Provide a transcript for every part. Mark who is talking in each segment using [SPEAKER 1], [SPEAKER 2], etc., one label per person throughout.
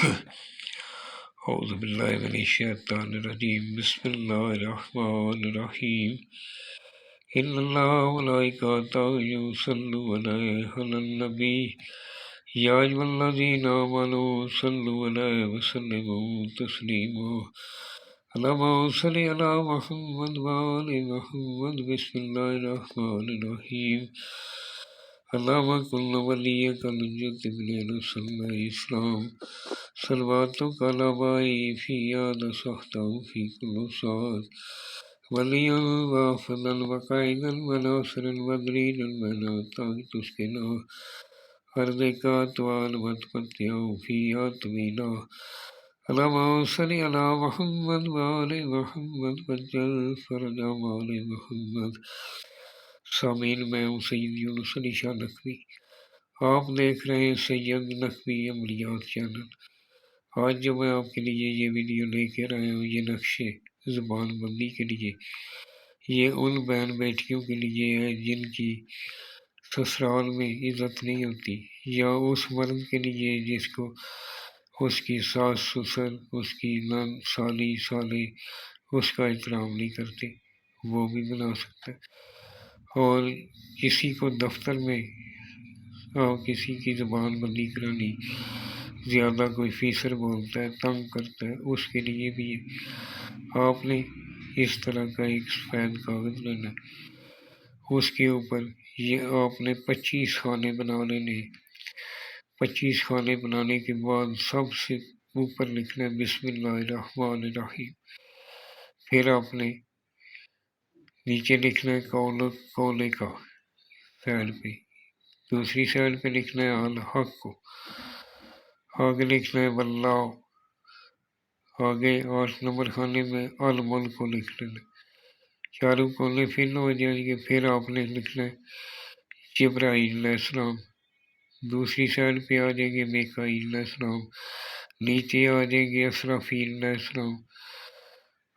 [SPEAKER 1] اعوذ باللہ من الشیطان الرجیم بسم اللہ الرحمن الرحیم ان اللہ وملائکتہ یصلون علی النبی یا ایھا الذین آمنوا صلوا علیہ وسلموا تسلیما اللہم صل علی محمد وآل محمد بسم اللہ الرحمن الرحیم اللہم کن ولیک الحجۃ بن صلی اسلام صلواتک علی بائی فی یاد سختہ فی کل ساعت ولیا وافدا وقائدا وناصرا ودلیلا ولا تسکنا ارضک طوال وتمتع فیہا طویلا اللہم صل علی محمد وآل محمد وجل فرج آل محمد۔ سامعین، میں ہوں سید یونس علی شاہ نقوی، آپ دیکھ رہے ہیں سید نقوی عملیات چینل۔ آج جو میں آپ کے لیے یہ ویڈیو لے کر آیا ہوں، یہ نقشے زبان بندی کے لیے، یہ ان بہن بیٹیوں کے لیے ہے جن کی سسرال میں عزت نہیں ہوتی، یا اس مرد کے لیے جس کو اس کی ساس سسر، اس کی نند سالی سالے اس کا احترام نہیں کرتے، وہ بھی بنا سکتا ہے۔ اور کسی کو دفتر میں کسی کی زبان بندی کرانی، زیادہ کوئی فیصر بولتا ہے، تنگ کرتا ہے، اس کے لیے بھی آپ نے اس طرح کا ایک سفید کاغذ لینا ہے، اس کے اوپر یہ آپ نے 25 خانے بنا لینے۔ 25 خانے بنانے کے بعد سب سے اوپر لکھنا ہے بسم اللہ الرحمن الرحیم، پھر آپ نے نیچے لکھنا ہے کولے کا سائڈ پہ، دوسری سائڈ پہ لکھنا ہے الحق کو، آگے لکھنا ہے واللہ، آگے 8 نمبر خانے میں الملک کو لکھ لینا، چاروں کولے فل ہو جائیں گے۔ پھر آپ نے لکھنا ہے جبرائیل علیہ السلام، دوسری سائڈ پہ آ جائیں گے میکائیل علیہ السلام، نیچے آ جائیں گے اسرافیل علیہ السلام،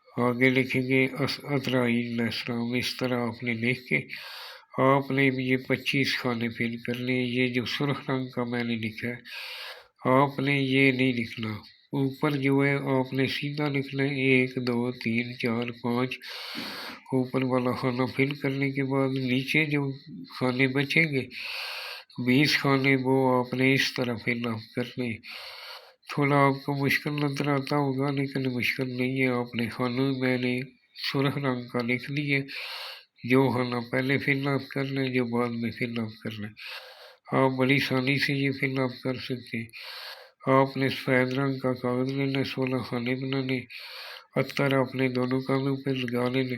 [SPEAKER 1] آگے لکھیں گے عزرائیل علیہ السلام۔ اس طرح آپ نے لکھ کے آپ نے یہ 25 خانے فل کر لیں۔ یہ جو سرخ رنگ کا میں نے لکھا ہے، آپ نے یہ نہیں لکھنا، اوپر جو ہے آپ نے سیدھا لکھنا ہے 1 2 3 4 5۔ اوپر والا خانہ فل کرنے کے بعد نیچے جو خانے بچیں گے 20 خانے، وہ آپ نے اس طرح فل اپ کرنے۔ تھوڑا آپ کو مشکل نظر آتا ہوگا لیکن مشکل نہیں ہے۔ آپ نے خانوں میں نے سرخ رنگ کا لکھ لیے، جو خانہ پہلے فل اپ کرنا ہے، جو بعد میں فل اپ کرنا ہے، آپ بڑی آسانی سے یہ فل اپ کر سکتے ہیں۔ آپ نے سفید رنگ کا کاغذ لینا، 16 خانے بنانے، عطر آپ نے دونوں کانوں پہ لگا لینے۔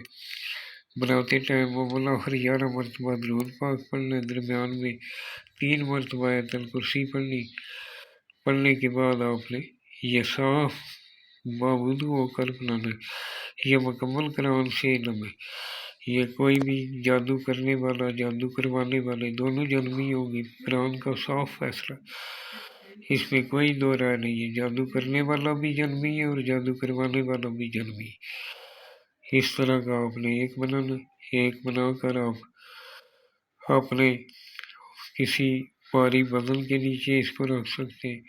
[SPEAKER 1] بناتے ٹائم بالآخر 11 مرتبہ درود پاک پڑھنا، درمیان میں 3 مرتبہ آیت الکرسی پڑھنے کے بعد آپ نے یہ صاف باوضو ہو کر بنانا ہے۔ یہ مکمل قرآن سے علم ہے، یہ کوئی بھی جادو کرنے والا، جادو کروانے والے دونوں جنمی ہوں گے، قرآن کا صاف فیصلہ، اس میں کوئی دو رائے نہیں ہے، جادو کرنے والا بھی جنمی ہے اور جادو کروانے والا بھی جنمی ہے۔ اس طرح کا آپ نے ایک بنانا، ایک بنا کر آپ اپنے کسی بھاری بدن کے نیچے اس کو رکھ سکتے ہیں،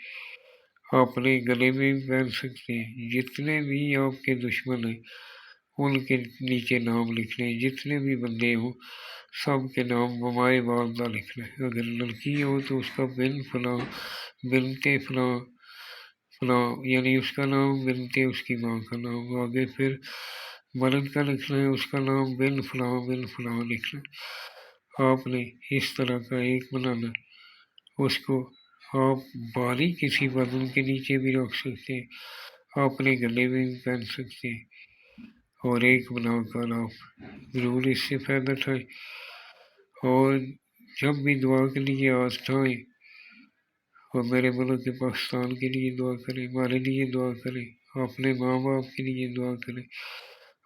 [SPEAKER 1] اپنے گلے میں بھی پہن سکتے ہیں۔ جتنے بھی آپ کے دشمن ہیں ان کے نیچے نام لکھنے، جتنے بھی بندے ہوں سب کے نام بمائے والدہ لکھنا ہے۔ اگر لڑکی ہو تو اس کا بن فلاں، بنتے فلاں فلاں، یعنی اس کا نام بنتے اس کی ماں کا نام، آگے پھر مرد کا لکھنا ہے، اس کا نام بن فلاں بن فلاں لکھنا ہے۔ آپ نے اس طرح کا ایک بنانا، اس کو آپ بھاری کسی بدن کے نیچے بھی رکھ سکتے ہیں، اپنے گلے میں بھی پہن سکتے ہیں، اور ایک بنا کر آپ ضرور اس سے فائدہ اٹھائیں۔ اور جب بھی دعا کے لیے آج اٹھائیں، اور میرے ملک کے پاکستان کے لیے دعا کریں، ہمارے لیے دعا کریں، اپنے ماں باپ کے لیے دعا کریں،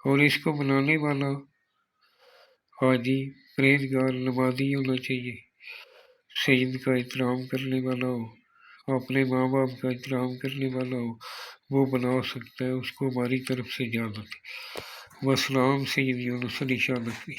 [SPEAKER 1] اور اس کو بنانے والا حاجی پرہیزگار نمازی ہونا چاہیے، سید کا احترام کرنے والا ہو، اپنے ماں باپ کا احترام کرنے والا ہو، وہ بنا سکتا ہے، اس کو ہماری طرف سے اجازت ہے۔ والسلام، سید یونس علی شاہ نقوی۔